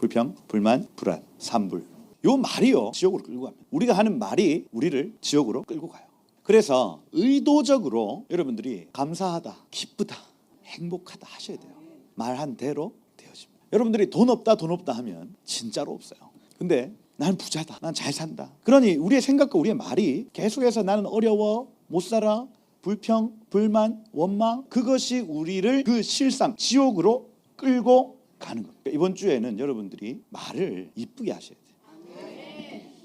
불평, 불만, 불안, 산불. 요 말이요 지옥으로 끌고 갑니다. 우리가 하는 말이 우리를 지옥으로 끌고 가요. 그래서 의도적으로 여러분들이 감사하다, 기쁘다, 행복하다 하셔야 돼요. 말한 대로 되어집니다. 여러분들이 돈 없다 하면 진짜로 없어요. 근데 나는 부자다, 난 잘 산다. 그러니 우리의 생각과 우리의 말이 계속해서 나는 어려워, 못 살아, 불평, 불만, 원망, 그것이 우리를 그 실상 지옥으로 끌고 가는 겁니다. 이번 주에는 여러분들이 말을 이쁘게 하셔야 돼요.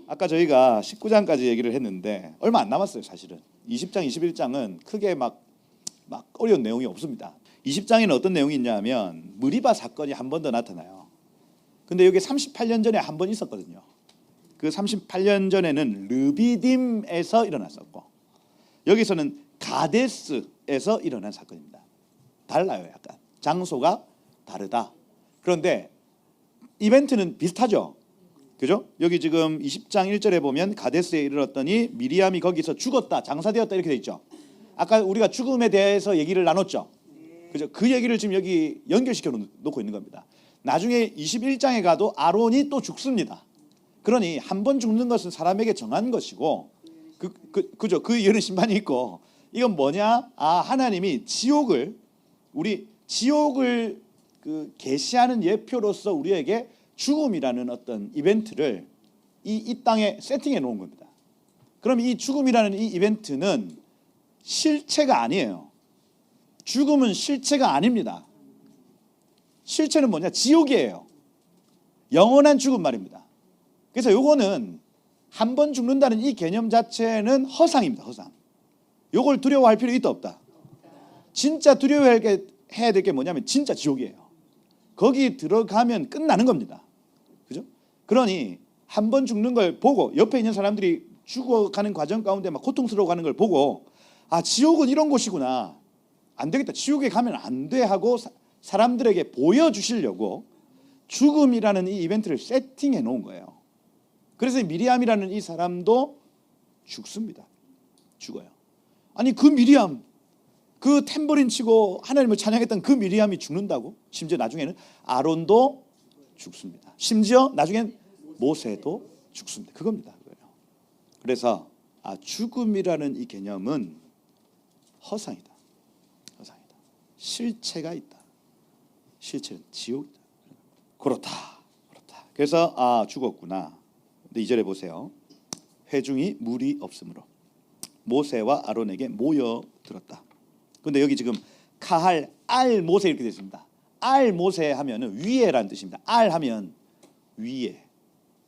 아까 저희가 19장까지 얘기를 했는데 얼마 안 남았어요. 사실은 20장, 21장은 크게 막 어려운 내용이 없습니다. 20장에는 어떤 내용이 있냐면 무리바 사건이 한 번 더 나타나요. 근데 여기 38년 전에 한 번 있었거든요. 그 38년 전에는 르비딤에서 일어났었고 여기서는 가데스에서 일어난 사건입니다. 달라요. 약간 장소가 다르다. 그런데 이벤트는 비슷하죠. 그죠? 여기 지금 20장 1절에 보면 가데스에 이르렀더니 미리암이 거기서 죽었다, 장사되었다 이렇게 돼 있죠. 아까 우리가 죽음에 대해서 얘기를 나눴죠. 그죠? 그 얘기를 지금 여기 연결시켜 놓고 있는 겁니다. 나중에 21장에 가도 아론이 또 죽습니다. 그러니 한 번 죽는 것은 사람에게 정한 것이고 그죠? 그 이유는 심판이 있고 이건 뭐냐? 하나님이 지옥을 그 계시하는 예표로서 우리에게 죽음이라는 어떤 이벤트를 이 땅에 세팅해 놓은 겁니다. 그럼 이 죽음이라는 이 이벤트는 실체가 아니에요. 죽음은 실체가 아닙니다. 실체는 뭐냐? 지옥이에요. 영원한 죽음 말입니다. 그래서 요거는 한 번 죽는다는 이 개념 자체는 허상입니다. 허상. 요걸 두려워할 필요 있다 없다? 진짜 두려워해야 될 게 뭐냐면 진짜 지옥이에요. 거기 들어가면 끝나는 겁니다. 그죠? 그러니 한 번 죽는 걸 보고 옆에 있는 사람들이 죽어가는 과정 가운데 막 고통스러워하는 걸 보고 지옥은 이런 곳이구나. 안 되겠다. 지옥에 가면 안 돼 하고 사람들에게 보여주시려고 죽음이라는 이 이벤트를 세팅해 놓은 거예요. 그래서 미리암이라는 이 사람도 죽습니다. 죽어요. 아니 그 미리암, 그 탬버린 치고 하나님을 찬양했던 그 미리암이 죽는다고? 심지어 나중에는 아론도 죽습니다. 심지어 나중엔 모세도 죽습니다. 그겁니다. 그래서 죽음이라는 이 개념은 허상이다. 허상이다. 실체가 있다. 실체는 지옥이다. 그렇다. 그래서 죽었구나. 근데 2절에 보세요. 회중이 물이 없으므로 모세와 아론에게 모여들었다. 근데 여기 지금 카할 알 모세 이렇게 되어 있습니다. 알 모세 하면은 위에라는 뜻입니다. 알 하면 위에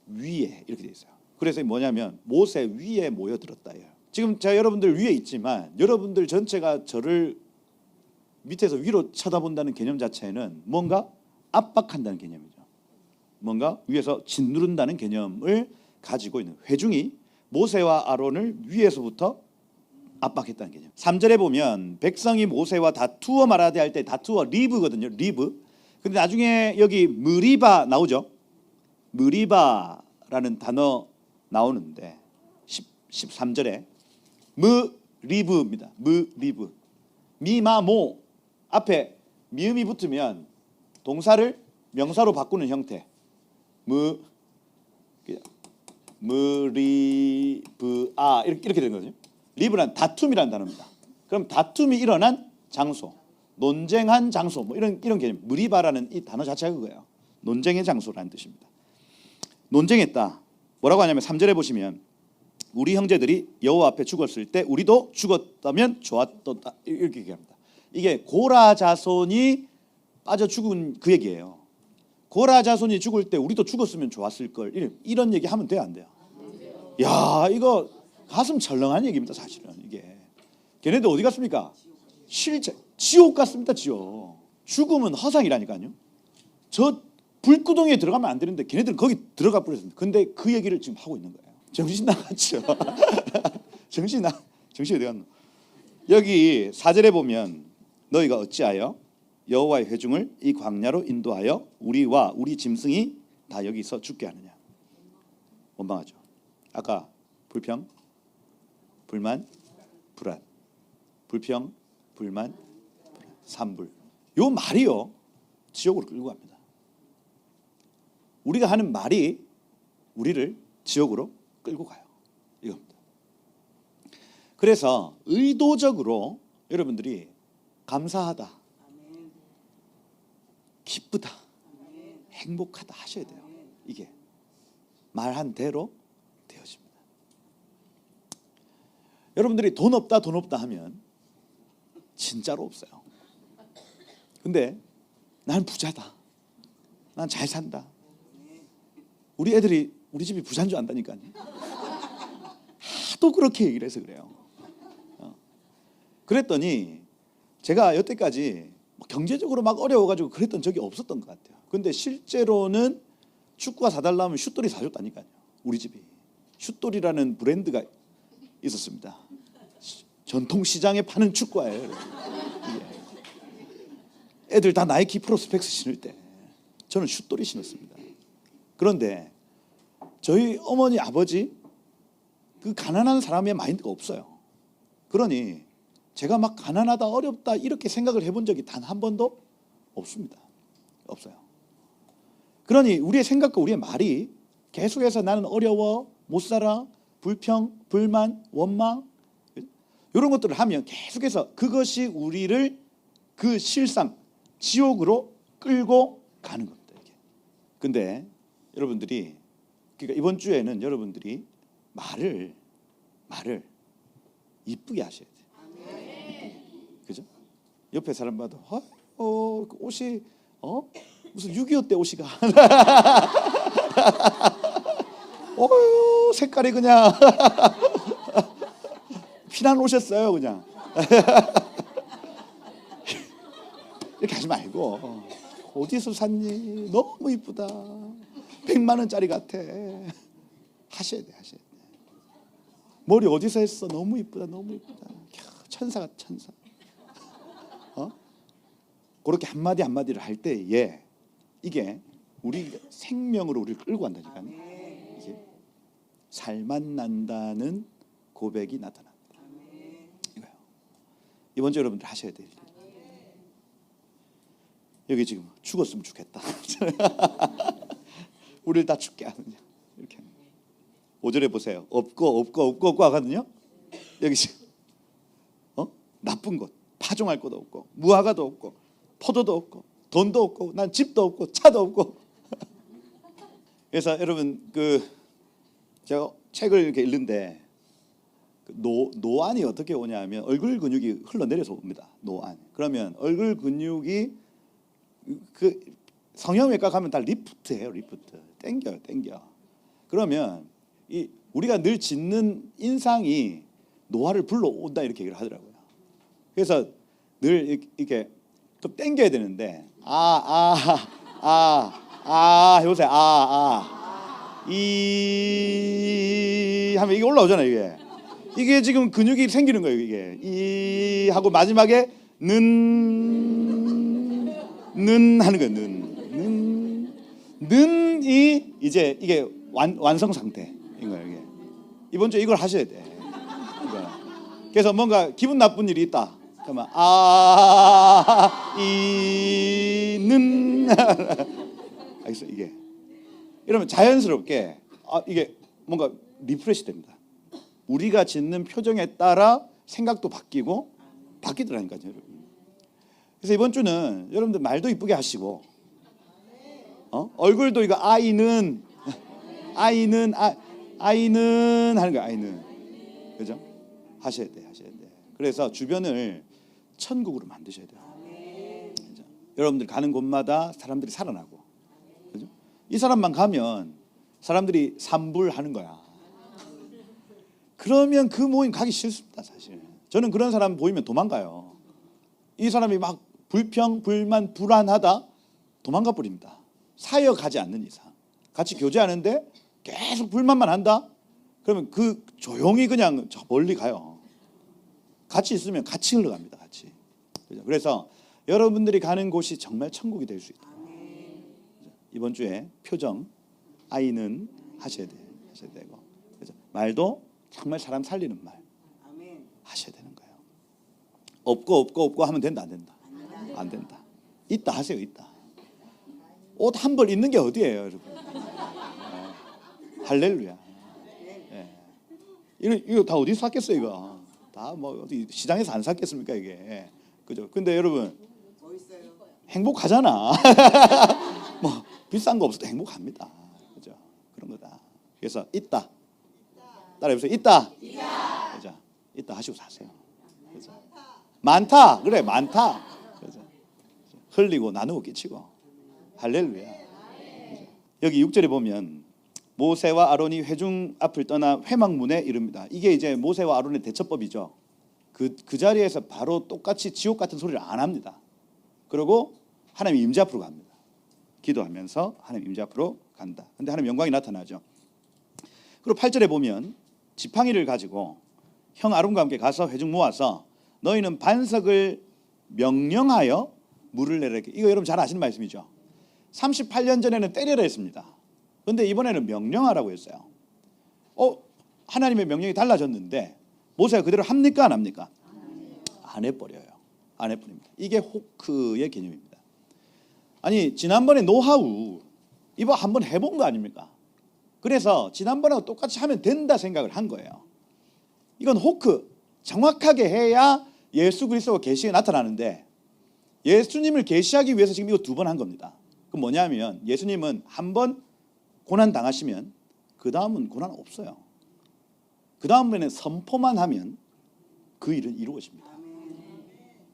이렇게 되어 있어요. 그래서 뭐냐면 모세 위에 모여들었다예요. 지금 제가 여러분들 위에 있지만 여러분들 전체가 저를 밑에서 위로 쳐다본다는 개념 자체는 뭔가 압박한다는 개념이죠. 뭔가 위에서 짓누른다는 개념을 가지고 있는 회중이 모세와 아론을 위에서부터 압박했다는 개념. 3절에 보면 백성이 모세와 다투어 말하되 할 때 다투어 리브거든요. 리브. 근데 나중에 여기 무리바 나오죠. 무리바라는 단어 나오는데 13절에 무리브입니다. 무리브. 미마모 앞에 미음이 붙으면 동사를 명사로 바꾸는 형태. 무리브 이렇게 되는 거죠. 리브란 다툼이라는 단어입니다. 그럼 다툼이 일어난 장소, 논쟁한 장소, 뭐 이런 개념. 무리바라는 이 단어 자체가 그거예요. 논쟁의 장소라는 뜻입니다. 논쟁했다. 뭐라고 하냐면 3절에 보시면 우리 형제들이 여호와 앞에 죽었을 때 우리도 죽었다면 좋았다 이렇게 얘기합니다. 이게 고라 자손이 빠져 죽은 그 얘기예요. 고라 자손이 죽을 때 우리도 죽었으면 좋았을 걸 이런 얘기 하면 돼요, 안 돼요? 야, 이거 가슴 철렁한 얘기입니다. 사실은 이게 걔네들 어디 갔습니까? 실제 지옥 갔습니다. 지옥. 죽음은 허상이라니까요. 저 불구덩이에 들어가면 안 되는데 걔네들은 거기 들어가 버렸습니다. 근데 그 얘기를 지금 하고 있는 거예요. 정신 나갔죠. 정신 어디 갔노? 여기 4절에 보면 너희가 어찌하여 여호와의 회중을 이 광야로 인도하여 우리와 우리 짐승이 다 여기서 죽게 하느냐. 원망하죠. 아까 불평, 불만, 불안. 불평, 불만, 불안. 산불. 요 말이요 지옥으로 끌고 갑니다. 우리가 하는 말이 우리를 지옥으로 끌고 가요. 이겁니다. 그래서 의도적으로 여러분들이 감사하다, 기쁘다, 행복하다 하셔야 돼요. 이게 말한 대로 되어집니다. 여러분들이 돈 없다 하면 진짜로 없어요. 근데 난 부자다, 난 잘 산다. 우리 애들이 우리 집이 부자인 줄 안다니까요. 하도 그렇게 얘기를 해서 그래요. 그랬더니 제가 여태까지 경제적으로 막 어려워가지고 그랬던 적이 없었던 것 같아요. 근데 실제로는 축구가 사달라면 슛돌이 사줬다니까요. 우리 집이 슛돌이라는 브랜드가 있었습니다. 전통시장에 파는 축구화예요. 애들 다 나이키 프로스펙스 신을 때 저는 슛돌이 신었습니다. 그런데 저희 어머니 아버지 그 가난한 사람의 마인드가 없어요. 그러니 제가 막 가난하다 어렵다 이렇게 생각을 해본 적이 단 한 번도 없습니다. 없어요. 그러니 우리의 생각과 우리의 말이 계속해서 나는 어려워, 못 살아, 불평, 불만, 원망 이런 것들을 하면 계속해서 그것이 우리를 그 실상 지옥으로 끌고 가는 겁니다. 이게. 근데 여러분들이 그러니까 이번 주에는 여러분들이 말을 이쁘게 하셔야 돼요. 그죠? 옆에 사람 봐도 그 옷이 무슨 6.25 때 옷이가 색깔이 그냥 피난 오셨어요 그냥. 이렇게 하지 말고 어디서 샀니? 너무 이쁘다. 100만 원짜리 같아. 하셔야 돼. 머리 어디서 했어? 너무 이쁘다. 너무 이쁘다. 천사 같아 천사. 그렇게 한마디를 할 때에 이게 우리 생명으로 우리를 끌고 간다니까요. 이게 살맛 난다는 고백이 나타납니다. 이거요. 이번 주 여러분들 하셔야 돼요. 여기 지금 죽었으면 좋겠다. 우리를 다 죽게 하느냐. 이렇게 5절에 보세요. 없고 하거든요. 여기 지금 나쁜 것, 파종할 것도 없고 무화과도 없고 포도도 없고 돈도 없고 난 집도 없고 차도 없고. 그래서 여러분 제가 책을 이렇게 읽는데 노안이 어떻게 오냐면 얼굴 근육이 흘러내려서 옵니다. 노안. 그러면 얼굴 근육이 성형외과 가면 다 리프트예요. 리프트. 땡겨. 그러면 우리가 늘 짓는 인상이 노화를 불러온다 이렇게 얘기를 하더라고요. 그래서 늘 이렇게 좀 땡겨야 되는데 해보세요. 이 하면 이게 올라오잖아요. 이게 지금 근육이 생기는 거예요. 이게 이 하고 마지막에 는 하는 거예요. 는이 이제 이게 완성 상태인 거예요. 이게. 이번 주에 이걸 하셔야 돼. 그래서 뭔가 기분 나쁜 일이 있다. 그러면 이는 알겠어 이게. 이러면 자연스럽게 이게 뭔가 리프레시 됩니다. 우리가 짓는 표정에 따라 생각도 바뀌더라니까요, 여러분. 그래서 이번 주는 여러분들 말도 이쁘게 하시고, 얼굴도 이거 아이는 하는 거야, 아이는. 그죠? 하셔야 돼. 그래서 주변을 천국으로 만드셔야 돼요. 그죠? 여러분들 가는 곳마다 사람들이 살아나고, 그죠? 이 사람만 가면 사람들이 산불하는 거야. 그러면 그 모임 가기 싫습니다, 사실. 저는 그런 사람 보이면 도망가요. 이 사람이 막 불평, 불만, 불안하다 도망가 버립니다. 사역하지 않는 이상. 같이 교제하는데 계속 불만만 한다? 그러면 조용히 그냥 저 멀리 가요. 같이 있으면 같이 흘러갑니다. 같이. 그래서 여러분들이 가는 곳이 정말 천국이 될 수 있다. 이번 주에 표정, 아이는 하셔야 되고, 그래서 말도 정말 사람 살리는 말 하셔야 되는 거예요. 없고 하면 된다, 안 된다? 안 된다. 있다 하세요. 있다. 옷 한 벌 있는 게 어디예요, 여러분? 할렐루야. 이거 다 어디서 샀겠어요, 이거? 다 뭐 어디 시장에서 안 샀겠습니까, 이게? 그죠? 근데 여러분 행복하잖아. 뭐 비싼 거 없어도 행복합니다. 그죠? 그런 거다. 그래서 있다. 따라해보세요. 있다. 그죠? 있다 하시고 사세요. 그죠? 많다. 그래, 많다. 그죠? 흘리고 나누고 끼치고. 할렐루야. 그죠? 여기 6절에 보면 모세와 아론이 회중 앞을 떠나 회막문에 이릅니다. 이게 이제 모세와 아론의 대처법이죠. 그 자리에서 바로 똑같이 지옥 같은 소리를 안 합니다. 그리고 하나님 임재 앞으로 갑니다. 기도하면서 하나님 임재 앞으로 간다. 근데 하나님 영광이 나타나죠. 그리고 8절에 보면 지팡이를 가지고 형 아론과 함께 가서 회중 모아서 너희는 반석을 명령하여 물을 내라. 이거 여러분 잘 아시는 말씀이죠. 38년 전에는 때려라 했습니다. 그런데 이번에는 명령하라고 했어요. 하나님의 명령이 달라졌는데 모세가 그대로 합니까 안 합니까? 안 해버려요. 안 해버립니다. 이게 호크의 개념입니다. 아니 지난번에 노하우 이거 한번 해본 거 아닙니까? 그래서 지난번하고 똑같이 하면 된다 생각을 한 거예요. 이건 호크, 정확하게 해야 예수 그리스도가 계시에 나타나는데 예수님을 계시하기 위해서 지금 이거 2번 한 겁니다. 그럼 뭐냐면 예수님은 한 번 고난 당하시면 그 다음은 고난 없어요. 그 다음에는 선포만 하면 그 일은 이루어집니다.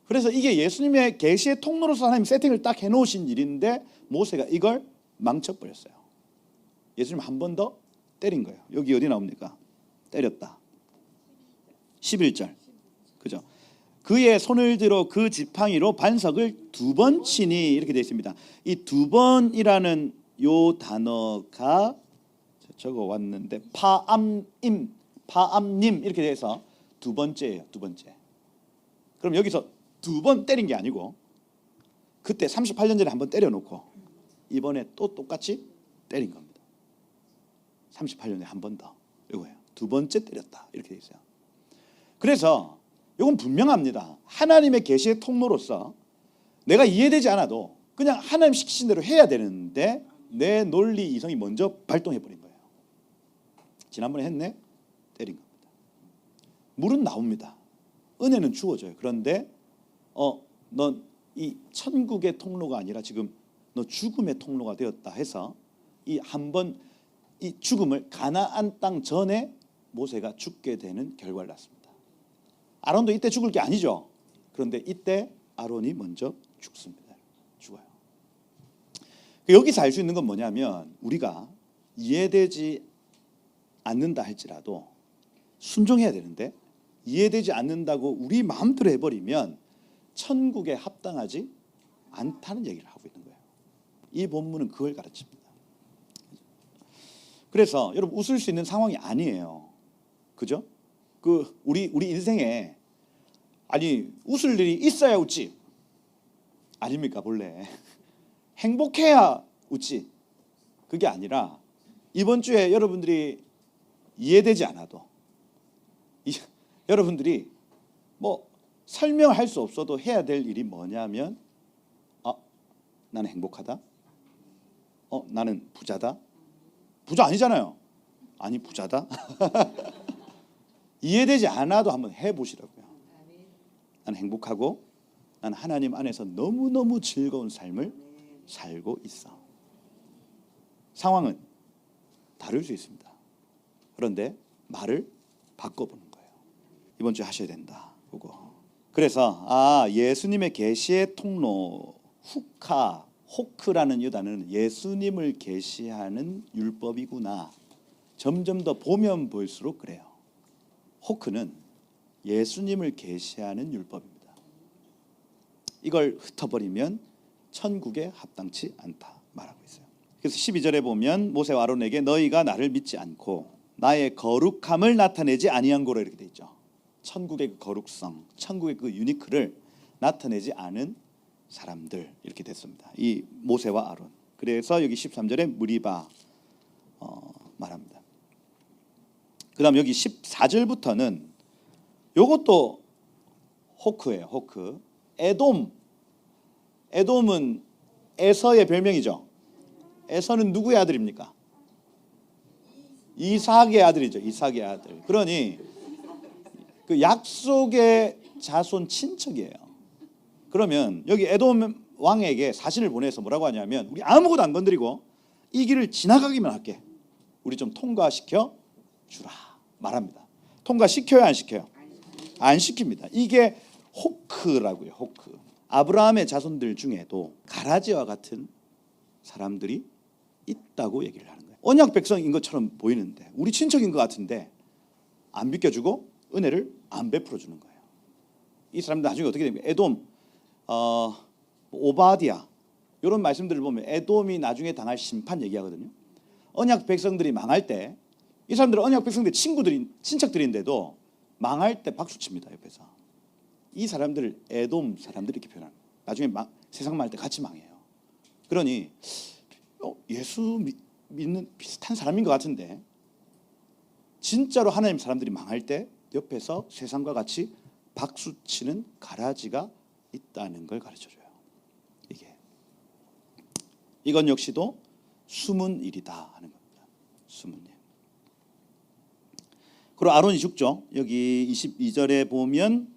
그래서 이게 예수님의 계시의 통로로서 하나님 세팅을 딱 해놓으신 일인데 모세가 이걸 망쳐버렸어요. 예수님 한 번 더 때린 거예요. 여기 어디 나옵니까? 때렸다. 11절. 그죠? 그의 손을 들어 그 지팡이로 반석을 2번 치니 이렇게 되어 있습니다. 이 2번이라는 요 단어가 적어 왔는데 파암님 이렇게 돼서 2번째예요. 2번째. 그럼 여기서 2번 때린 게 아니고 그때 38년 전에 한번 때려놓고 이번에 또 똑같이 때린 겁니다. 38년에 한 번 더. 이거예요. 2번째 때렸다. 이렇게 돼 있어요. 그래서 이건 분명합니다. 하나님의 계시의 통로로서 내가 이해되지 않아도 그냥 하나님 시키신 대로 해야 되는데 내 논리 이성이 먼저 발동해 버린 거예요. 지난번에 했네? 때린 겁니다. 물은 나옵니다. 은혜는 주어져요. 그런데 넌 이 천국의 통로가 아니라 지금 너 죽음의 통로가 되었다 해서 이 한 번 이 죽음을 가나안 땅 전에 모세가 죽게 되는 결과를 낳습니다. 아론도 이때 죽을 게 아니죠. 그런데 이때 아론이 먼저 죽습니다. 죽어요. 여기서 알 수 있는 건 뭐냐면 우리가 이해되지 않는다 할지라도 순종해야 되는데 이해되지 않는다고 우리 마음대로 해버리면 천국에 합당하지 않다는 얘기를 하고 있는 거예요. 이 본문은 그걸 가르칩니다. 그래서 여러분 웃을 수 있는 상황이 아니에요. 그죠? 우리 인생에 아니 웃을 일이 있어야 웃지 아닙니까? 본래 행복해야 웃지. 그게 아니라 이번 주에 여러분들이 이해되지 않아도 여러분들이 뭐 설명할 수 없어도 해야 될 일이 뭐냐면 나는 행복하다. 나는 부자다. 부자 아니잖아요. 아니 부자다. 이해되지 않아도 한번 해보시라고요. 나는 행복하고 나는 하나님 안에서 너무너무 즐거운 삶을 살고 있어. 상황은 다를 수 있습니다. 그런데 말을 바꿔보는 거예요. 이번 주에 하셔야 된다. 그거. 그래서 예수님의 계시의 통로 호크라는 이 단어는 예수님을 계시하는 율법이구나. 점점 더 보면 볼수록 그래요. 호크는 예수님을 계시하는 율법입니다. 이걸 흩어버리면 천국에 합당치 않다 말하고 있어요. 그래서 12절에 보면 모세와 아론에게 너희가 나를 믿지 않고 나의 거룩함을 나타내지 아니한 거로 이렇게 돼 있죠. 천국의 그 거룩성, 천국의 그 유니크를 나타내지 않은 사람들 이렇게 됐습니다. 이 모세와 아론. 그래서 여기 13절에 무리바 말합니다. 그다음 여기 14절부터는 요것도 호크예요. 호크. 에돔은 에서의 별명이죠. 에서는 누구의 아들입니까? 이삭의 아들이죠. 이삭의 아들. 그러니 그 약속의 자손 친척이에요. 그러면 여기 에돔 왕에게 사신을 보내서 뭐라고 하냐면 우리 아무것도 안 건드리고 이 길을 지나가기만 할게. 우리 좀 통과시켜 주라 말합니다. 통과시켜요, 안 시켜요? 안 시킵니다. 이게 호크라고요. 호크. 아브라함의 자손들 중에도 가라지와 같은 사람들이 있다고 얘기를 하는 거예요. 언약 백성인 것처럼 보이는데 우리 친척인 것 같은데 안 비켜주고 은혜를 안 베풀어 주는 거예요. 이 사람들 나중에 어떻게 됩니까? 에돔, 오바디아 이런 말씀들을 보면 에돔이 나중에 당할 심판 얘기하거든요. 언약 백성들이 망할 때 이 사람들은 언약 백성들 친구들인 친척들인데도 망할 때 박수 칩니다. 옆에서. 이 사람들을 에돔 사람들이 이렇게 표현합니다. 나중에 세상 망할 때 같이 망해요. 그러니 예수 믿는 비슷한 사람인 것 같은데 진짜로 하나님 사람들이 망할 때 옆에서 세상과 같이 박수치는 가라지가 있다는 걸 가르쳐줘요. 이건 역시도 숨은 일이다 하는 겁니다. 숨은 일. 그리고 아론이 죽죠. 여기 22절에 보면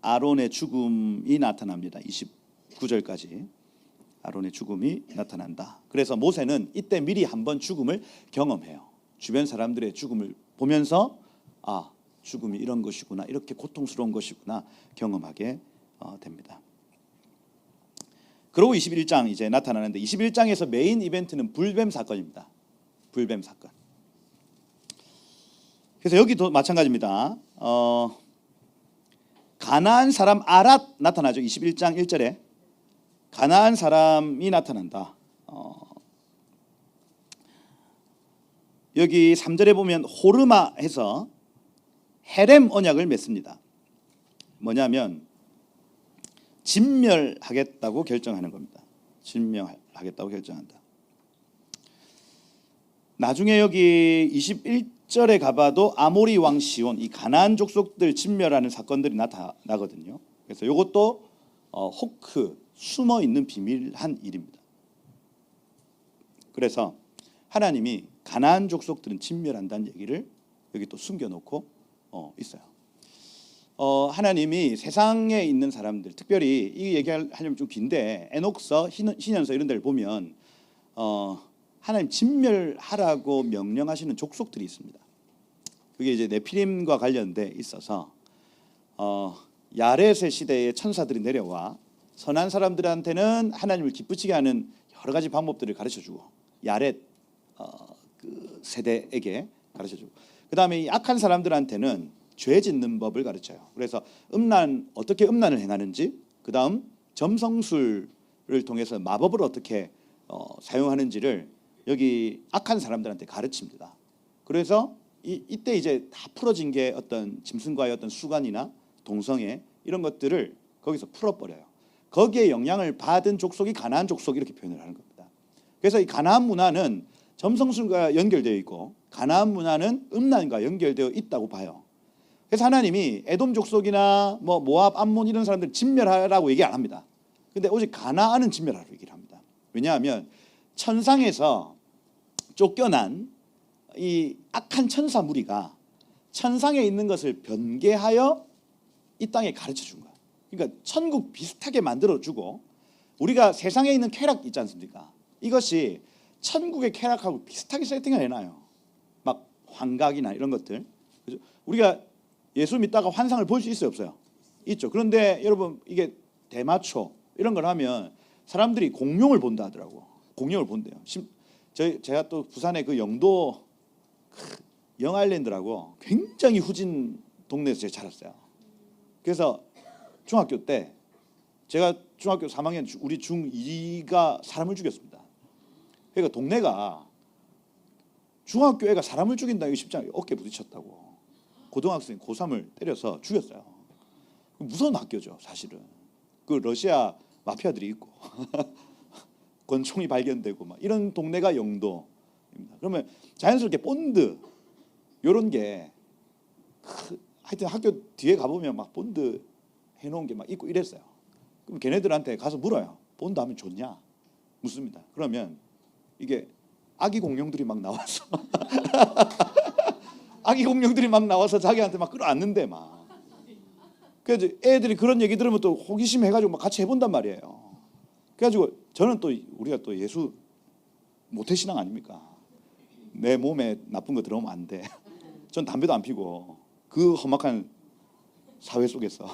아론의 죽음이 나타납니다. 29절까지 아론의 죽음이 나타난다. 그래서 모세는 이때 미리 한번 죽음을 경험해요. 주변 사람들의 죽음을 보면서 아, 죽음이 이런 것이구나, 이렇게 고통스러운 것이구나 경험하게 됩니다. 그리고 21장 이제 나타나는데 21장에서 메인 이벤트는 불뱀 사건입니다. 불뱀 사건. 그래서 여기도 마찬가지입니다. 가나안 사람 아랏 나타나죠. 21장 1절에 가나안 사람이 나타난다. 여기 3절에 보면 호르마 해서 헤렘 언약을 맺습니다. 뭐냐면 진멸하겠다고 결정하는 겁니다. 진멸하겠다고 결정한다. 나중에 여기 21절에 가봐도 아모리 왕 시온, 이 가나안 족속들 진멸하는 사건들이 나타나거든요. 그래서 이것도 호크, 숨어 있는 비밀한 일입니다. 그래서 하나님이 가나안 족속들은 진멸한다는 얘기를 여기 또 숨겨놓고 있어요. 하나님이 세상에 있는 사람들, 특별히 이 얘기하려면 좀 긴데 에녹서, 신현서 이런 데를 보면 하나님 진멸하라고 명령하시는 족속들이 있습니다. 그게 이제 네피림과 관련돼 있어서 야렛의 시대에 천사들이 내려와 선한 사람들한테는 하나님을 기쁘시게 하는 여러 가지 방법들을 가르쳐주고 야렛 그 세대에게 가르쳐주고 그 다음에 이 악한 사람들한테는 죄 짓는 법을 가르쳐요. 그래서 어떻게 음란을 행하는지, 그 다음 점성술을 통해서 마법을 어떻게 사용하는지를 여기 악한 사람들한테 가르칩니다. 그래서 이때 이제 다 풀어진 게 어떤 짐승과의 어떤 수관이나 동성애 이런 것들을 거기서 풀어버려요. 거기에 영향을 받은 족속이 가나안 족속 이렇게 표현을 하는 겁니다. 그래서 이 가나안 문화는 점성술과 연결되어 있고 가나안 문화는 음란과 연결되어 있다고 봐요. 그래서 하나님이 에돔 족속이나 모압, 암몬 이런 사람들 진멸하라고 얘기 안 합니다. 근데 오직 가나안은 진멸하라고 얘기를 합니다. 왜냐하면 천상에서 쫓겨난 이 악한 천사 무리가 천상에 있는 것을 변개하여 이 땅에 가르쳐 준 거야. 그러니까 천국 비슷하게 만들어주고 우리가 세상에 있는 쾌락 있지 않습니까? 이것이 천국의 쾌락하고 비슷하게 세팅을 해놔요. 막 환각이나 이런 것들. 그죠? 우리가 예수 믿다가 환상을 볼 수 있어요, 없어요? 있죠. 그런데 여러분 이게 대마초 이런 걸 하면 사람들이 공룡을 본다 하더라고. 공룡을 본대요. 제가 또 부산의 그 영도 영아일랜드라고 굉장히 후진 동네에서 제가 자랐어요. 그래서 중학교 때 제가 중학교 3학년 우리 중2가 사람을 죽였습니다. 그러니까 동네가 중학교 애가 사람을 죽인다 이거 쉽지 않아요. 어깨 부딪혔다고. 고등학생 고3을 때려서 죽였어요. 무서운 학교죠, 사실은. 그 러시아 마피아들이 있고 권총이 발견되고 막 이런 동네가 영도입니다. 그러면 자연스럽게 본드 이런 게 하여튼 학교 뒤에 가보면 막 본드 해놓은 게 막 있고 이랬어요. 그럼 걔네들한테 가서 물어요. 본드 하면 좋냐? 묻습니다. 그러면 이게 아기 공룡들이 막 나와서 아기 공룡들이 막 나와서 자기한테 막 끌어안는데 막. 그래서 애들이 그런 얘기 들으면 또 호기심 해가지고 막 같이 해본단 말이에요. 그래가지고 저는 또 우리가 또 예수 모태신앙 아닙니까? 내 몸에 나쁜 거 들어오면 안 돼. 전 담배도 안 피고 그 험악한 사회 속에서.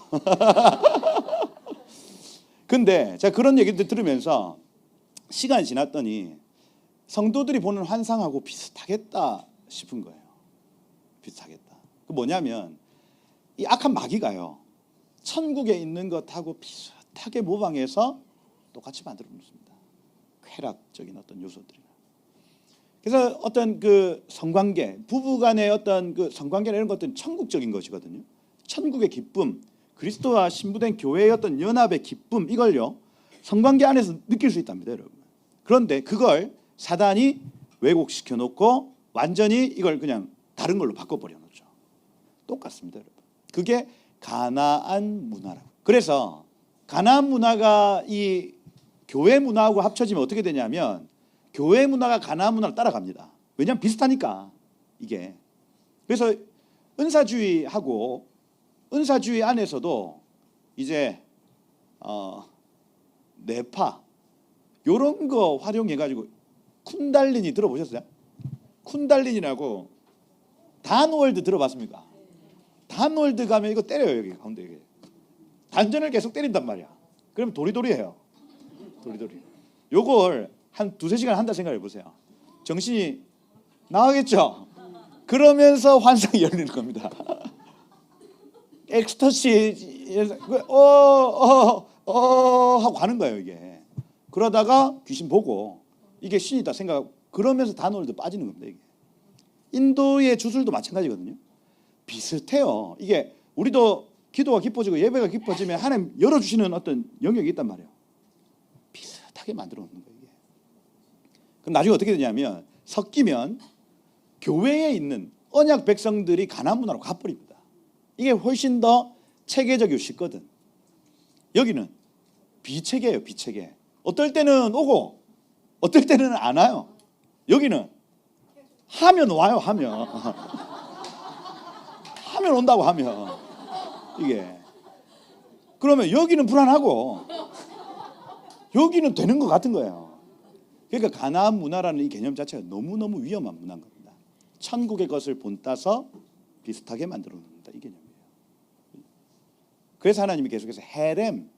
근데 제가 그런 얘기들 들으면서 시간이 지났더니 성도들이 보는 환상하고 비슷하겠다 싶은 거예요. 비슷하겠다. 그 뭐냐면 이 악한 마귀가요, 천국에 있는 것하고 비슷하게 모방해서 똑같이 만들어 놓습니다. 쾌락적인 어떤 요소들이. 그래서 어떤 그 성관계, 부부간의 어떤 그 성관계나 이런 것들은 천국적인 것이거든요. 천국의 기쁨, 그리스도와 신부된 교회의 어떤 연합의 기쁨, 이걸요 성관계 안에서 느낄 수 있답니다, 여러분. 그런데 그걸 사단이 왜곡시켜 놓고 완전히 이걸 그냥 다른 걸로 바꿔버려 놓죠. 똑같습니다, 여러분. 그게 가나안 문화라고. 그래서 가나안 문화가 이 교회 문화하고 합쳐지면 어떻게 되냐면 교회 문화가 가나안 문화를 따라갑니다. 왜냐하면 비슷하니까 이게. 그래서 은사주의하고 은사주의 안에서도 이제 네파 요런 거 활용해 가지고 쿤달리니 들어보셨어요? 쿤달리니라고 단월드 들어봤습니까? 단월드 가면 이거 때려요. 여기 가운데 이게 단전을 계속 때린단 말이야. 그럼 도리도리해요. 도리도리. 요걸 한 두세 시간 한다 생각해 보세요. 정신이 나가겠죠? 그러면서 환상이 열리는 겁니다. 엑스터시 하고 가는 거예요, 이게. 그러다가 귀신 보고 이게 신이다 생각, 그러면서 단월드 빠지는 겁니다, 이게. 인도의 주술도 마찬가지거든요. 비슷해요. 이게 우리도 기도가 깊어지고 예배가 깊어지면 하나님 열어주시는 어떤 영역이 있단 말이에요. 비슷하게 만들어 놓는 거예요, 이게. 그럼 나중에 어떻게 되냐면 섞이면 교회에 있는 언약 백성들이 가나안 문화로 가버립니다. 이게 훨씬 더 체계적이고 쉽거든. 여기는 비체계예요, 비체계. 어떨 때는 오고 어떨 때는 안 와요. 여기는 하면 와요, 하면. 하면 온다고 하면. 이게. 그러면 여기는 불안하고 여기는 되는 것 같은 거예요. 그러니까 가나안 문화라는 이 개념 자체가 너무너무 위험한 문화인 겁니다. 천국의 것을 본따서 비슷하게 만들어 놓는다, 이 개념이에요. 그래서 하나님이 계속해서 헤렘,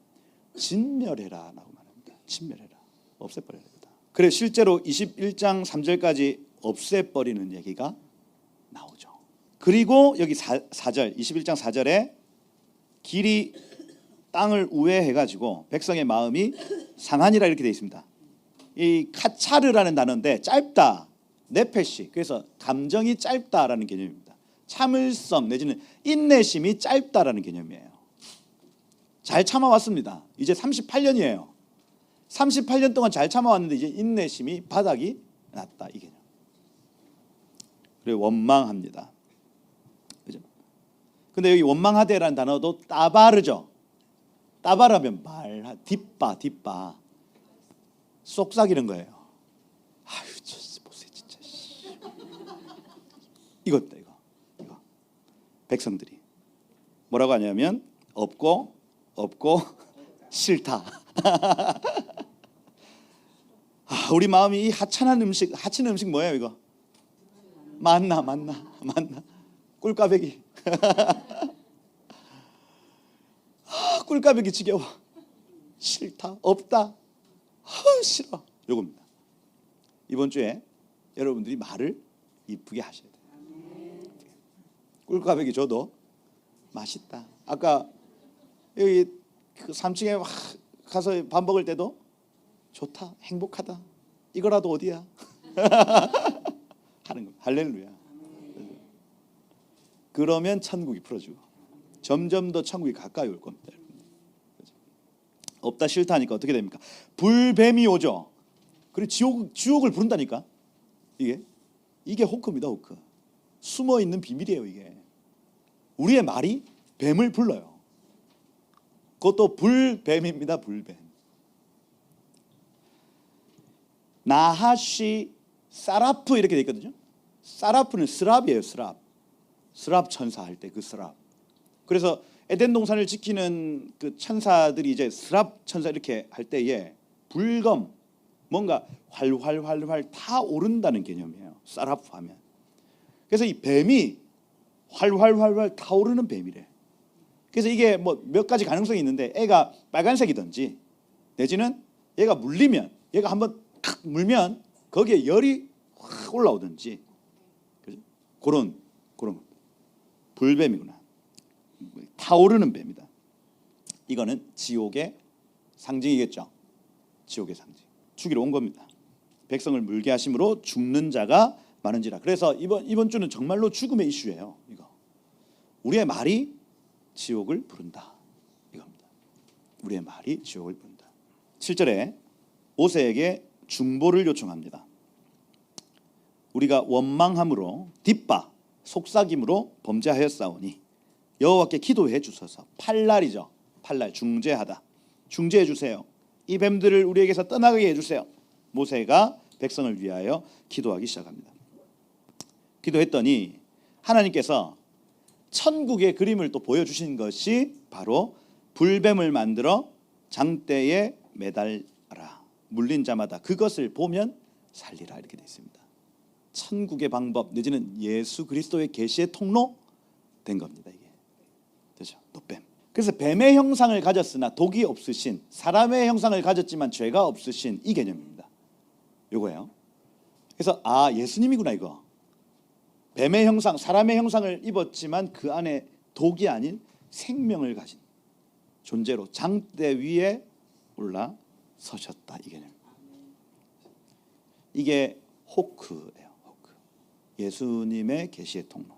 진멸해라 라고 말합니다. 진멸해라, 없애버려야 됩니다. 그래 실제로 21장 3절까지 없애버리는 얘기가 나오죠. 그리고 여기 4절 21장 4절에 길이 땅을 우회해가지고 백성의 마음이 상하니라 이렇게 되어 있습니다. 이 카차르라는 단어인데 짧다, 네페시, 그래서 감정이 짧다라는 개념입니다. 참을성 내지는 인내심이 짧다라는 개념이에요. 잘 참아왔습니다. 이제 38년이에요. 38년 동안 잘 참아왔는데 이제 인내심이 바닥이 났다, 이 개념. 그리고 원망합니다. 그죠? 근데 여기 원망하되라는 단어도 따바르죠. 따바르면 말, 뒷바 속삭이는 거예요. 아유, 저 보세 진짜. 이거다, 이거. 백성들이 뭐라고 하냐면 없고 싫다. 우리 마음이 이 하찮은 음식 뭐예요, 이거? 만나 꿀까베기. 꿀까베기 지겨워. 싫다, 없다, 싫어. 요겁니다. 이번 주에 여러분들이 말을 이쁘게 하셔야 돼요. 꿀까베기 줘도 맛있다. 아까 여기 그 3층에 가서 밥 먹을 때도 좋다, 행복하다, 이거라도 어디야? 하는 거. 할렐루야. 그러면 천국이 풀어지고 점점 더 천국이 가까이 올 겁니다. 없다 싫다 하니까 어떻게 됩니까? 불뱀이 오죠. 그리고 지옥을 부른다니까. 이게 호크입니다, 호크. 숨어 있는 비밀이에요, 이게. 우리의 말이 뱀을 불러요. 그것도 불뱀입니다, 불뱀. 나하시 사라프 이렇게 돼 있거든요. 사라프는 스랍이에요. 스랍 천사 할 때 그 스랍. 그래서 에덴 동산을 지키는 그 천사들이 이제 스랍 천사 이렇게 할 때에 불검 뭔가 활활 타오른다는 개념이에요. 사라프 하면. 그래서 이 뱀이 활활 타오르는 뱀이래. 그래서 이게 뭐 몇 가지 가능성이 있는데 애가 빨간색이든지 내지는 얘가 물리면 얘가 한번 탁 물면 거기에 열이 확 올라오든지 그런 불뱀이구나. 타오르는 뱀이다. 이거는 지옥의 상징이겠죠. 지옥의 상징. 죽이러 온 겁니다. 백성을 물게 하심으로 죽는 자가 많은지라. 그래서 이번 주는 정말로 죽음의 이슈예요. 이거. 우리의 말이 지옥을 부른다. 이겁니다. 우리의 말이 지옥을 부른다. 7절에 모세에게 중보를 요청합니다. 우리가 원망함으로 뒷바 속삭임으로 범죄하였사오니 여호와께 기도해 주소서. 팔날이죠. 팔날 중재하다. 중재해 주세요. 이 뱀들을 우리에게서 떠나게 해주세요. 모세가 백성을 위하여 기도하기 시작합니다. 기도했더니 하나님께서 천국의 그림을 또 보여주신 것이 바로 불뱀을 만들어 장대에 매달아라. 물린 자마다 그것을 보면 살리라. 이렇게 되어 있습니다. 천국의 방법 내지는 예수 그리스도의 계시의 통로 된 겁니다. 이게 그렇죠? 노뱀. 그래서 뱀의 형상을 가졌으나 독이 없으신, 사람의 형상을 가졌지만 죄가 없으신 이 개념입니다. 요거예요. 그래서 예수님이구나 이거. 뱀의 형상, 사람의 형상을 입었지만 그 안에 독이 아닌 생명을 가진 존재로 장대 위에 올라 서셨다. 이 개념. 이게 호크예요. 호크. 예수님의 계시의 통로.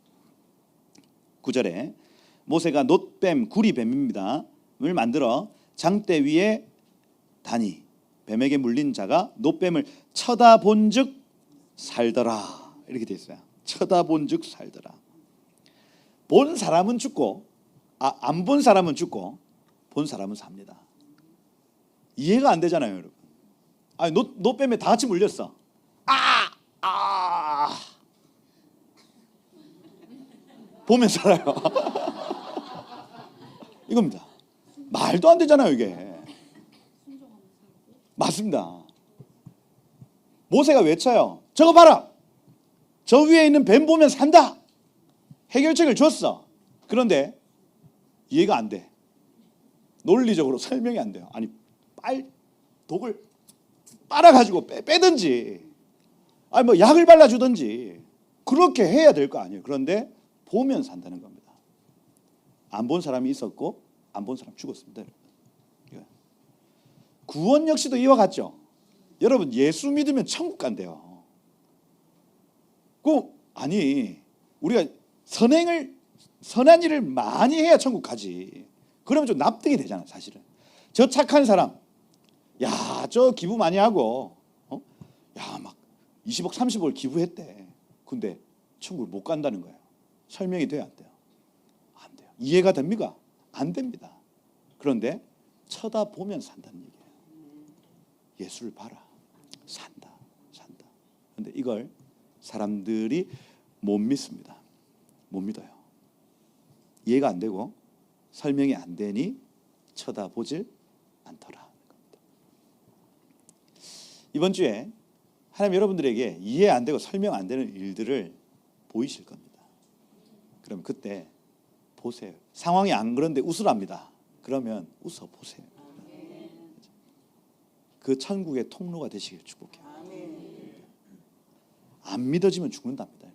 9절에 모세가 놋뱀, 구리뱀입니다. 을 만들어 장대 위에 다니 뱀에게 물린 자가 놋뱀을 쳐다본즉 살더라. 이렇게 돼 있어요. 쳐다본즉 살더라. 본 사람은 죽고 안 본 사람은 죽고 본 사람은 삽니다. 이해가 안 되잖아요, 여러분. 놋뱀에 다 같이 물렸어. 보면 살아요. 이겁니다. 말도 안 되잖아요, 이게. 맞습니다. 모세가 외쳐요. 저거 봐라. 저 위에 있는 뱀 보면 산다. 해결책을 줬어. 그런데 이해가 안 돼. 논리적으로 설명이 안 돼요. 아니, 독을 빨아가지고 빼든지, 뭐 약을 발라주든지 그렇게 해야 될 거 아니에요. 그런데 보면 산다는 겁니다. 안 본 사람이 있었고 안 본 사람 죽었습니다. 구원 역시도 이와 같죠. 여러분 예수 믿으면 천국 간대요. 우리가 선한 일을 많이 해야 천국 가지. 그러면 좀 납득이 되잖아요. 사실은 저 착한 사람, 저 기부 많이 하고 막 20억 30억을 기부했대. 근데 천국을 못 간다는 거예요. 설명이 돼야 안 돼요? 안 돼요. 이해가 됩니까? 안 됩니다. 그런데 쳐다보면 산다는 얘기예요. 예수를 봐라. 산다. 그런데 이걸 사람들이 못 믿습니다. 못 믿어요. 이해가 안 되고 설명이 안 되니 쳐다보질 않더라. 이번 주에 하나님 여러분들에게 이해 안 되고 설명 안 되는 일들을 보이실 겁니다. 그럼 그때 보세요. 상황이 안 그런데 웃으랍니다. 그러면 웃어 보세요. 그 천국의 통로가 되시길 축복해요. 안 믿어지면 죽는답니다.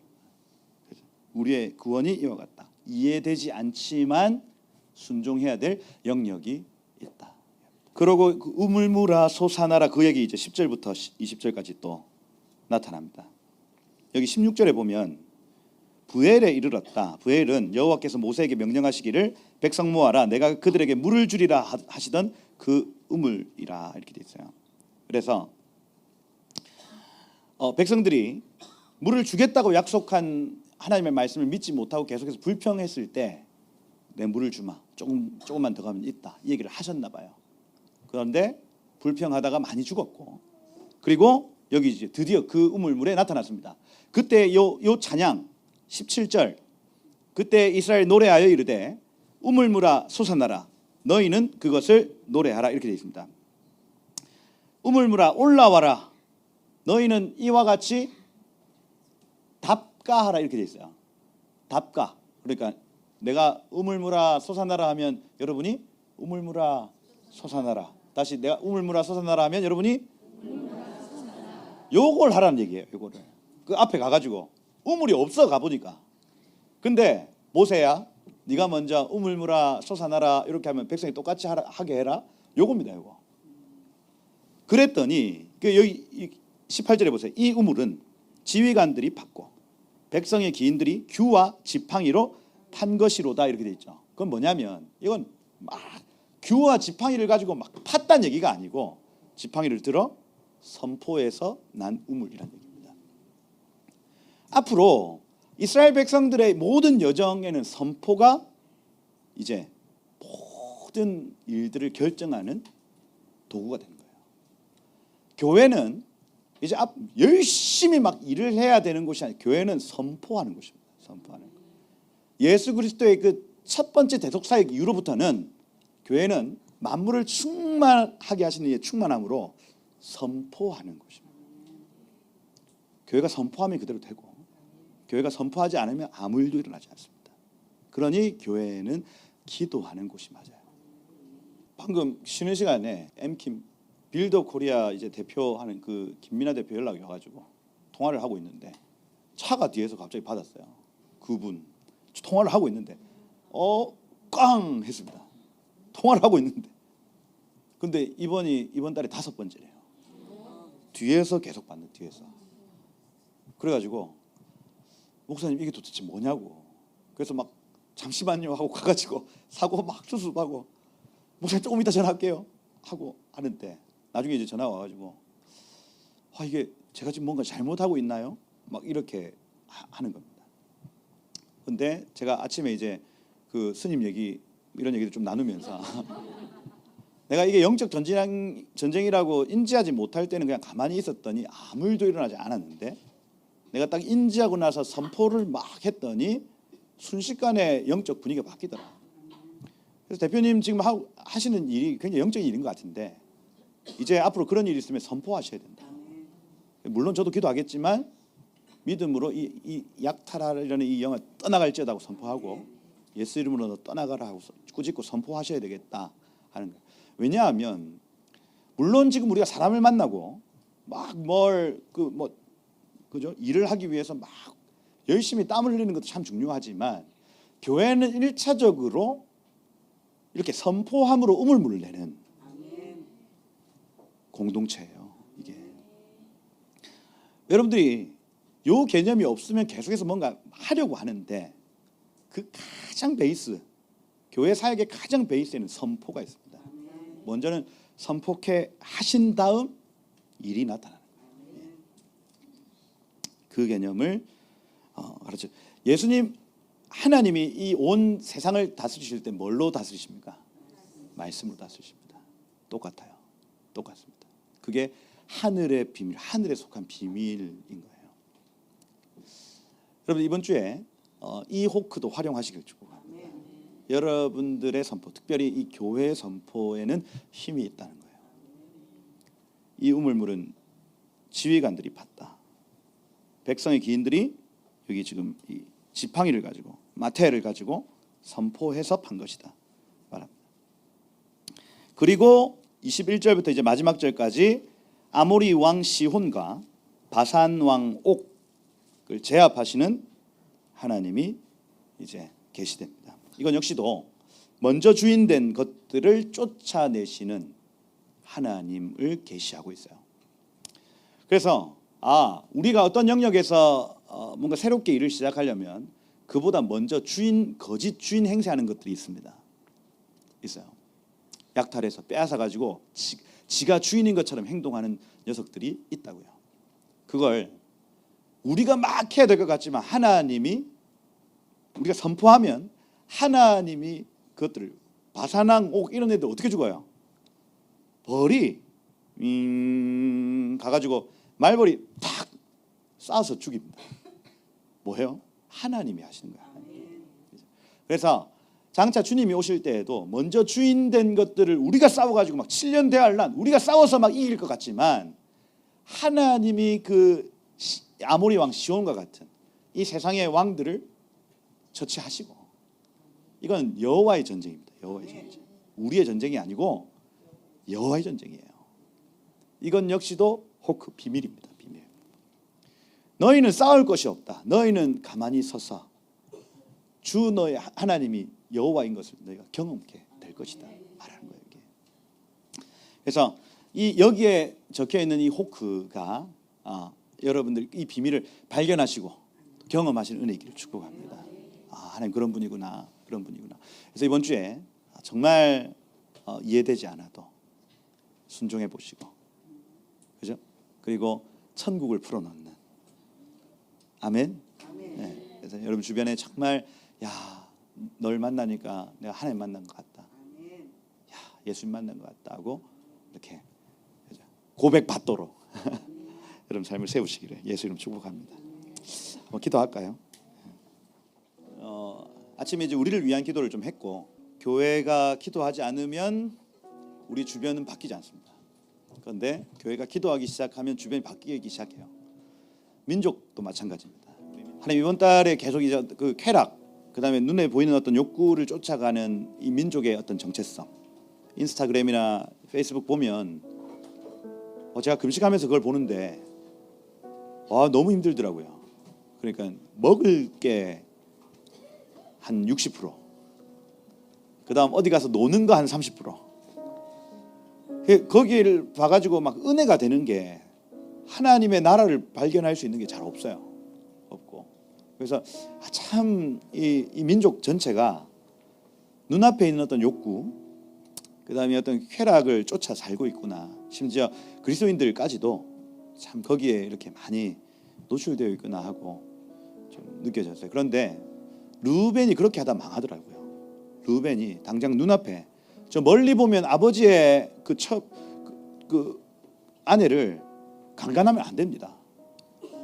우리의 구원이 이와 같다. 이해되지 않지만 순종해야 될 영역이 있다. 그러고 그 우물무라 솟아나라 그 얘기 이제 10절부터 20절까지 또 나타납니다. 여기 16절에 보면 부엘에 이르렀다. 부엘은 여호와께서 모세에게 명령하시기를 백성 모아라. 내가 그들에게 물을 주리라 하시던 그 우물이라 이렇게 돼 있어요. 그래서 백성들이 물을 주겠다고 약속한 하나님의 말씀을 믿지 못하고 계속해서 불평했을 때 내 물을 주마. 조금만 더 가면 있다. 이 얘기를 하셨나 봐요. 그런데 불평하다가 많이 죽었고 그리고 여기 이제 드디어 그 우물물에 나타났습니다. 그때 요 찬양 17절, 그때 이스라엘 노래하여 이르되 우물물아 솟아나라 너희는 그것을 노래하라 이렇게 되어 있습니다. 우물물아 올라와라 너희는 이와 같이 답가하라 이렇게 되어 있어요. 답가. 그러니까 내가 우물물아 솟아나라 하면 여러분이 우물물아 솟아나라. 다시 내가 우물물아 솟아나라 하면 여러분이 요걸 하라는 얘기예요. 요거를 그 앞에 가가지고 우물이 없어 가보니까. 근데 모세야 네가 먼저 우물물아 솟아나라 이렇게 하면 백성이 똑같이 하게 해라. 요겁니다. 요거. 그랬더니 여기 18절에 보세요. 이 우물은 지휘관들이 팠고 백성의 기인들이 규와 지팡이로 판 것이로다 이렇게 돼 있죠. 그건 뭐냐면 이건 막 규와 지팡이를 가지고 막 팠단 얘기가 아니고 지팡이를 들어 선포해서 난 우물이라는 얘기입니다. 앞으로 이스라엘 백성들의 모든 여정에는 선포가 이제 모든 일들을 결정하는 도구가 되는 거예요. 교회는 이제 열심히 막 일을 해야 되는 곳이 아니라 교회는 선포하는 곳입니다. 선포하는 것. 예수 그리스도의 그 첫 번째 대속사역 이후로부터는 교회는 만물을 충만하게 하시는 이의 충만함으로 선포하는 것입니다. 교회가 선포하면 그대로 되고 교회가 선포하지 않으면 아무 일도 일어나지 않습니다. 그러니 교회는 기도하는 곳이 맞아요. 방금 쉬는 시간에 엠킴 빌더 코리아 이제 대표하는 그 김민아 대표 연락이 와가지고 통화를 하고 있는데 차가 뒤에서 갑자기 받았어요. 그분 통화를 하고 있는데 꽝 했습니다. 통화를 하고 있는데 근데 이번 달에 5번째래요. 뒤에서 계속 받는 뒤에서. 그래가지고 목사님 이게 도대체 뭐냐고. 그래서 막 잠시만요 하고 가가지고 사고 막 수습하고 목사님 조금 이따 전화할게요 하고 하는데 나중에 이제 전화 와가지고 이게 제가 지금 뭔가 잘못하고 있나요? 막 이렇게 하는 겁니다. 근데 제가 아침에 이제 그 스님 얘기 이런 얘기를 좀 나누면서 내가 이게 영적 전쟁이라고 인지하지 못할 때는 그냥 가만히 있었더니 아무 일도 일어나지 않았는데 내가 딱 인지하고 나서 선포를 막 했더니 순식간에 영적 분위기가 바뀌더라. 그래서 대표님 지금 하시는 일이 굉장히 영적인 일인 것 같은데 이제 앞으로 그런 일이 있으면 선포하셔야 된다. 물론 저도 기도하겠지만 믿음으로 이 약탈하려는 이 영을 떠나갈지어다고 선포하고 예수 이름으로 떠나가라 하고 꾸짖고 선포하셔야 되겠다 하는 거예요. 왜냐하면 물론 지금 우리가 사람을 만나고 막 그죠? 일을 하기 위해서 막 열심히 땀을 흘리는 것도 참 중요하지만 교회는 1차적으로 이렇게 선포함으로 우물물을 내는 공동체예요. 이게 여러분들이 요 개념이 없으면 계속해서 뭔가 하려고 하는데 그 가장 베이스 교회 사역의 가장 베이스에는 선포가 있습니다. 먼저는 선포케 하신 다음 일이 나타나는 거예요. 그 개념을 가르쳐. 예수님 하나님이 이 온 세상을 다스리실 때 뭘로 다스리십니까? 말씀으로 다스리십니다. 똑같아요. 똑같습니다. 그게 하늘의 비밀, 하늘에 속한 비밀인 거예요. 여러분 이번 주에 이 호크도 활용하시길 축복합니다. 여러분들의 선포, 특별히 이 교회의 선포에는 힘이 있다는 거예요. 이 우물물은 지휘관들이 팠다. 백성의 기인들이 여기 지금 이 지팡이를 가지고 마태를 가지고 선포해서 판 것이다 말합니다. 그리고 21절부터 이제 마지막 절까지 아모리 왕 시혼과 바산 왕 옥을 제압하시는 하나님이 이제 계시됩니다. 이건 역시도 먼저 주인된 것들을 쫓아내시는 하나님을 계시하고 있어요. 그래서 우리가 어떤 영역에서 뭔가 새롭게 일을 시작하려면 그보다 먼저 거짓 주인 행세하는 것들이 있습니다. 있어요. 약탈해서 빼앗아 가지고 지가 주인인 것처럼 행동하는 녀석들이 있다고요. 그걸 우리가 막 해야 될 것 같지만 하나님이 우리가 선포하면 하나님이 그것들을 바사낭 옥 이런 애들 어떻게 죽어요? 벌이 가가지고 말벌이 탁 쏴서 죽입니다. 뭐예요? 하나님이 하시는 거야. 그래서 장차 주님이 오실 때에도 먼저 주인된 것들을 우리가 싸워가지고 막 7년 대환란 우리가 싸워서 막 이길 것 같지만 하나님이 그 아모리 왕 시온과 같은 이 세상의 왕들을 처치하시고, 이건 여호와의 전쟁입니다. 여호와의 전쟁. 우리의 전쟁이 아니고 여호와의 전쟁이에요. 이건 역시도 호크 비밀입니다. 비밀. 너희는 싸울 것이 없다. 너희는 가만히 서서 주 너희 하나님이 여호와인 것을 너희가 경험케 될 것이다 말하는 거예요. 이게. 그래서 이 여기에 적혀 있는 이 호크가 여러분들 이 비밀을 발견하시고 경험하시는 은혜 있기를 축복합니다. 하나님 그런 분이구나, 그런 분이구나. 그래서 이번 주에 정말 이해되지 않아도 순종해 보시고, 그죠? 그리고 천국을 풀어놓는, 아멘. 네. 그래서 여러분 주변에 정말 널 만나니까 내가 하나님 만난 것 같다, 예수님 만난 것 같다 하고 이렇게 고백 받도록 여러분 삶을 세우시기를 예수 이름 축복합니다. 기도할까요? 아침에 이제 우리를 위한 기도를 좀 했고, 교회가 기도하지 않으면 우리 주변은 바뀌지 않습니다. 그런데 교회가 기도하기 시작하면 주변이 바뀌기 시작해요. 민족도 마찬가지입니다. 하나님 이번 달에 계속 이제 그 쾌락, 그다음에 눈에 보이는 어떤 욕구를 쫓아가는 이 민족의 어떤 정체성, 인스타그램이나 페이스북 보면 제가 금식하면서 그걸 보는데 너무 힘들더라고요. 그러니까 먹을 게 한 60%, 그다음 어디 가서 노는 거 한 30%. 거기를 봐가지고 막 은혜가 되는 게, 하나님의 나라를 발견할 수 있는 게 잘 없어요. 없고. 그래서 참 이 민족 전체가 눈앞에 있는 어떤 욕구, 그다음에 어떤 쾌락을 쫓아 살고 있구나. 심지어 그리스도인들까지도 참 거기에 이렇게 많이 노출되어 있구나 하고 좀 느껴졌어요. 그런데 르우벤이 그렇게 하다 망하더라고요. 르우벤이 당장 눈앞에, 저 멀리 보면 아버지의 그 아내를 강간하면 안 됩니다.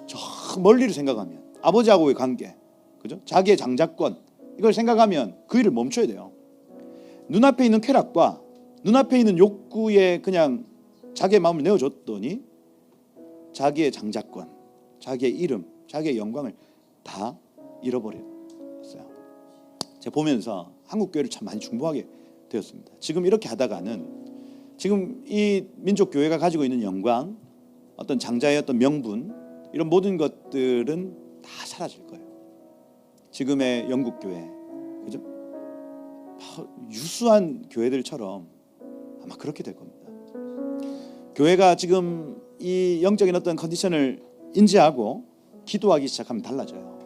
저 멀리를 생각하면 아버지하고의 관계, 그죠? 자기의 장자권, 이걸 생각하면 그 일을 멈춰야 돼요. 눈앞에 있는 쾌락과 눈앞에 있는 욕구에 그냥 자기의 마음을 내어줬더니 자기의 장자권, 자기의 이름, 자기의 영광을 다 잃어버렸어요. 제가 보면서 한국 교회를 참 많이 중보하게 되었습니다. 지금 이렇게 하다가는 지금 이 민족 교회가 가지고 있는 영광, 어떤 장자의 어떤 명분, 이런 모든 것들은 다 사라질 거예요. 지금의 영국 교회, 그죠? 유수한 교회들처럼 아마 그렇게 될 겁니다. 교회가 지금 이 영적인 어떤 컨디션을 인지하고 기도하기 시작하면 달라져요.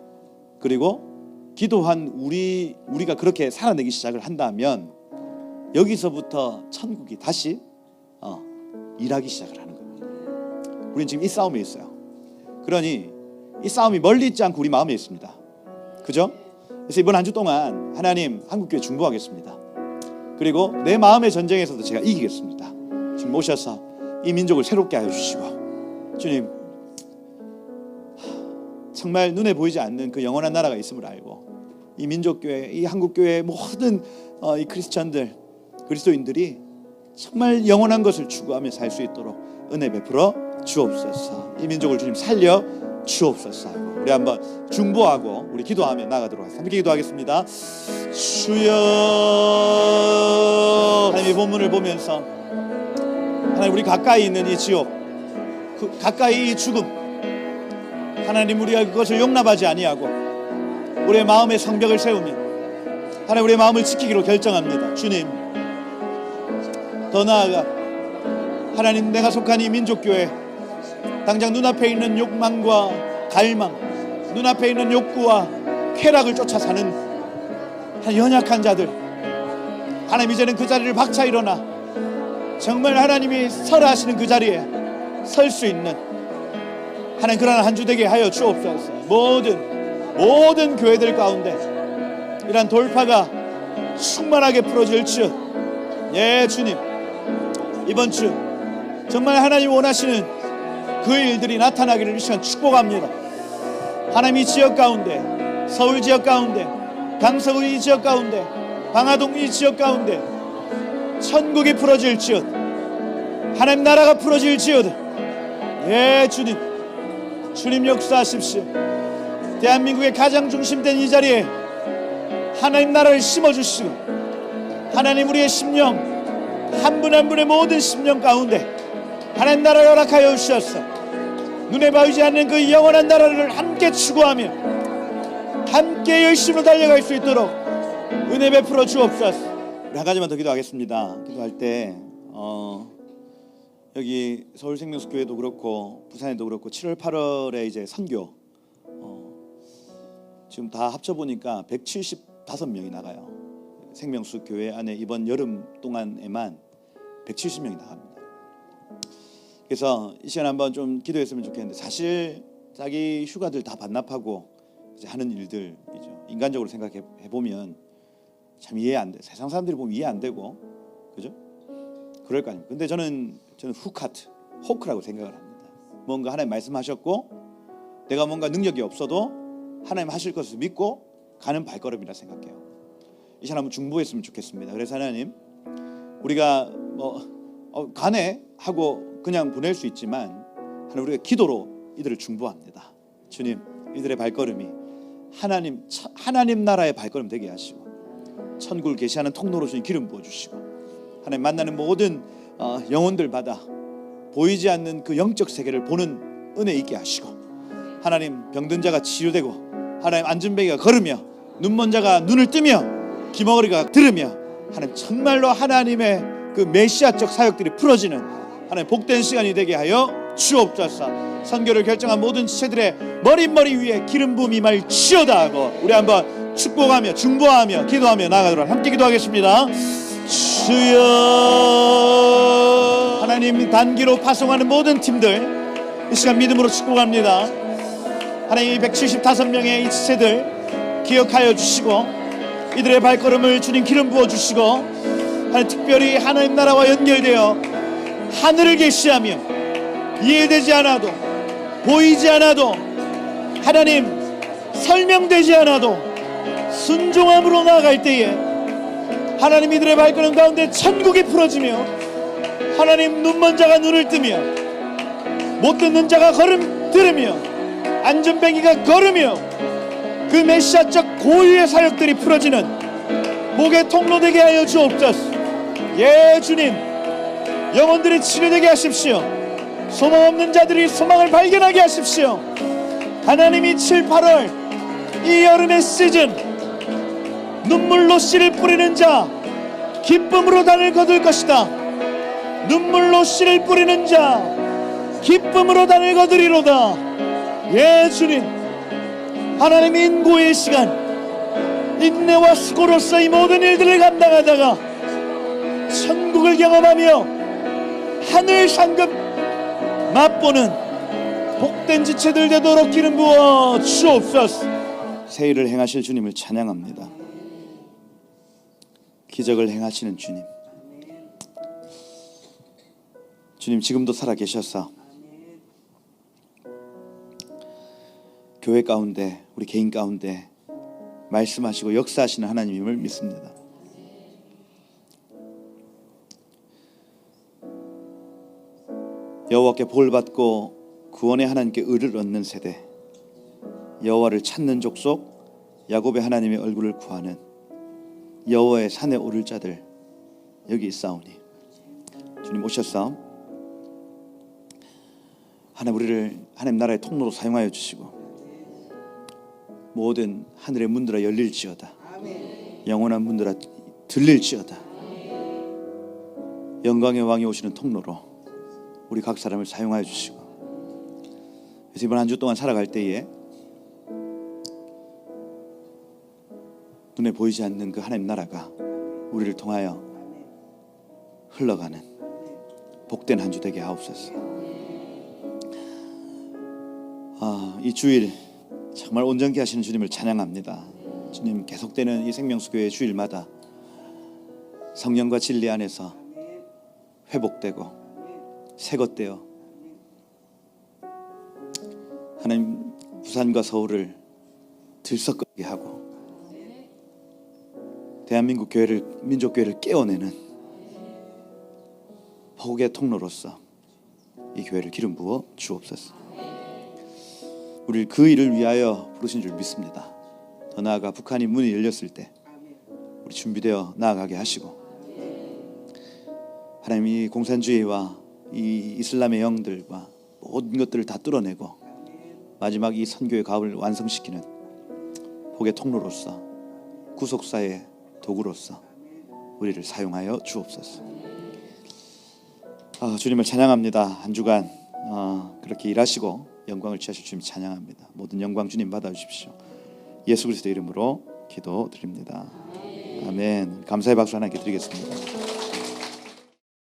그리고 기도한 우리가 그렇게 살아내기 시작을 한다면 여기서부터 천국이 다시 일하기 시작을 하는 겁니다. 우리는 지금 이 싸움에 있어요. 그러니 이 싸움이 멀리 있지 않고 우리 마음에 있습니다. 그죠? 그래서 이번 한 주 동안 하나님 한국교회 중보하겠습니다. 그리고 내 마음의 전쟁에서도 제가 이기겠습니다. 지금 모셔서 이 민족을 새롭게 하여 주시고, 주님 정말 눈에 보이지 않는 그 영원한 나라가 있음을 알고 이 민족교회, 이 한국교회의 모든 이 크리스천들, 그리스도인들이 정말 영원한 것을 추구하며 살 수 있도록 은혜 베풀어 주옵소서. 이 민족을 주님 살려 주옵소서. 우리 한번 중보하고 우리 기도하며 나가도록 하겠습니다. 함께 기도하겠습니다. 주여, 하나님 이 본문을 보면서 하나님 우리 가까이 있는 이 지옥, 가까이 이 죽음, 하나님 우리가 그것을 용납하지 아니하고 우리의 마음의 성벽을 세우면 하나님 우리의 마음을 지키기로 결정합니다. 주님, 더 나아가 하나님 내가 속한 이 민족교회, 당장 눈앞에 있는 욕망과 갈망, 눈앞에 있는 욕구와 쾌락을 쫓아 사는 연약한 자들, 하나님 이제는 그 자리를 박차 일어나 정말 하나님이 서라 하시는 그 자리에 설 수 있는 하나님 그러한 한 주 되게 하여 주옵소서. 모든 교회들 가운데 이러한 돌파가 충만하게 풀어질지어. 예 주님, 이번 주 정말 하나님 원하시는 그 그 일들이 나타나기를 이 시간 축복합니다. 하나님 이 지역 가운데, 서울 지역 가운데, 강서구 이 지역 가운데, 방화동 이 지역 가운데 천국이 풀어질지어다. 하나님 나라가 풀어질지어다. 예 주님, 주님 역사하십시오. 대한민국의 가장 중심된 이 자리에 하나님 나라를 심어주시고, 하나님 우리의 심령 한 분 한 분의 모든 심령 가운데 하나님 나라를 허락하여 주셔서 눈에 보이지 않는 그 영원한 나라를 함께 추구하며 함께 열심으로 달려갈 수 있도록 은혜 베풀어 주옵소서. 한 가지만 더 기도하겠습니다. 기도할 때 여기 서울생명수교회도 그렇고 부산에도 그렇고 7월 8월에 이제 선교 지금 다 합쳐보니까 175명이 나가요. 생명수교회 안에 이번 여름 동안에만 170명이 나갑니다. 그래서 이 시간 한번 좀 기도했으면 좋겠는데, 사실 자기 휴가들 다 반납하고 이제 하는 일들이죠. 인간적으로 생각해 보면 참 이해 안 돼. 세상 사람들이 보면 이해 안 되고, 그죠? 그럴 거 아닙니까? 근데 저는 후카트, 호크라고 생각을 합니다. 뭔가 하나님 말씀하셨고 내가 뭔가 능력이 없어도 하나님 하실 것을 믿고 가는 발걸음이라 생각해요. 이 시간 한번 중보했으면 좋겠습니다. 그래서 하나님, 우리가 가네 하고 그냥 보낼 수 있지만 하나님, 우리가 기도로 이들을 중보합니다. 주님, 이들의 발걸음이 하나님 나라의 발걸음 되게 하시고 천국을 계시하는 통로로 주님 기름 부어주시고, 하나님 만나는 모든 영혼들마다 보이지 않는 그 영적 세계를 보는 은혜 있게 하시고, 하나님 병든 자가 치유되고, 하나님 앉은뱅이가 걸으며, 눈먼 자가 눈을 뜨며, 귀머거리가 들으며, 하나님 정말로 하나님의 그 메시아적 사역들이 풀어지는 하나님 복된 시간이 되게 하여 주옵소서. 선교를 결정한 모든 지체들의 머리 위에 기름 부음이 임할지어다 하고 우리 한번 축복하며 중보하며 기도하며 나가도록 함께 기도하겠습니다. 주여, 하나님 단기로 파송하는 모든 팀들 이 시간 믿음으로 축복합니다. 하나님 175명의 이 지체들 기억하여 주시고 이들의 발걸음을 주님 기름 부어주시고, 하나님 특별히 하나님 나라와 연결되어 하늘을 계시하며 이해되지 않아도 보이지 않아도 하나님 설명되지 않아도 순종함으로 나아갈 때에 하나님 이들의 발걸음 가운데 천국이 풀어지며, 하나님 눈먼 자가 눈을 뜨며, 못 듣는 자가 걸음 들으며, 안전뱅이가 걸으며, 그 메시아적 고유의 사역들이 풀어지는 복의 통로 되게 하여 주옵소서. 예 주님, 영혼들이 치료되게 하십시오. 소망 없는 자들이 소망을 발견하게 하십시오. 하나님이 7, 8월 이 여름의 시즌 눈물로 씨를 뿌리는 자 기쁨으로 단을 거둘 것이다. 눈물로 씨를 뿌리는 자 기쁨으로 단을 거두리로다. 예 주님, 하나님 인고의 시간 인내와 수고로서 이 모든 일들을 감당하다가 천국을 경험하며 하늘 상급 맛보는 복된 지체들 되도록 기름 부어 주옵소서. 새 일을 행하실 주님을 찬양합니다. 기적을 행하시는 주님, 주님 지금도 살아계셔서 교회 가운데 우리 개인 가운데 말씀하시고 역사하시는 하나님임을 믿습니다. 여호와께 복을 받고 구원의 하나님께 의를 얻는 세대, 여호와를 찾는 족속, 야곱의 하나님의 얼굴을 구하는 여호와의 산에 오를 자들 여기 있사오니, 주님 오셨사오. 하나님 우리를 하나님 나라의 통로로 사용하여 주시고 모든 하늘의 문들아 열릴지어다. 영원한 문들아 들릴지어다. 영광의 왕이 오시는 통로로 우리 각 사람을 사용하여 주시고, 그래서 이번 한 주 동안 살아갈 때에 눈에 보이지 않는 그 하나님 나라가 우리를 통하여 흘러가는 복된 한 주 되게 하옵소서. 이 주일 정말 온전케 하시는 주님을 찬양합니다. 주님 계속되는 이 생명수교회 주일마다 성령과 진리 안에서 회복되고 새것되어 하나님 부산과 서울을 들썩거리게 하고 대한민국 교회를 민족교회를 깨어내는 복의 통로로서 이 교회를 기름 부어 주옵소서. 우리를 그 일을 위하여 부르신 줄 믿습니다. 더 나아가 북한이 문이 열렸을 때 우리 준비되어 나아가게 하시고 하나님 이 공산주의와 이 이슬람의 영들과 모든 것들을 다 뚫어내고 마지막 이 선교의 가업을 완성시키는 복의 통로로서 구속사의 도구로서 우리를 사용하여 주옵소서. 주님을 찬양합니다. 한 주간 그렇게 일하시고 영광을 취하실 주님 찬양합니다. 모든 영광 주님 받아주십시오. 예수 그리스도의 이름으로 기도드립니다. 아멘. 감사의 박수 하나님께 드리겠습니다.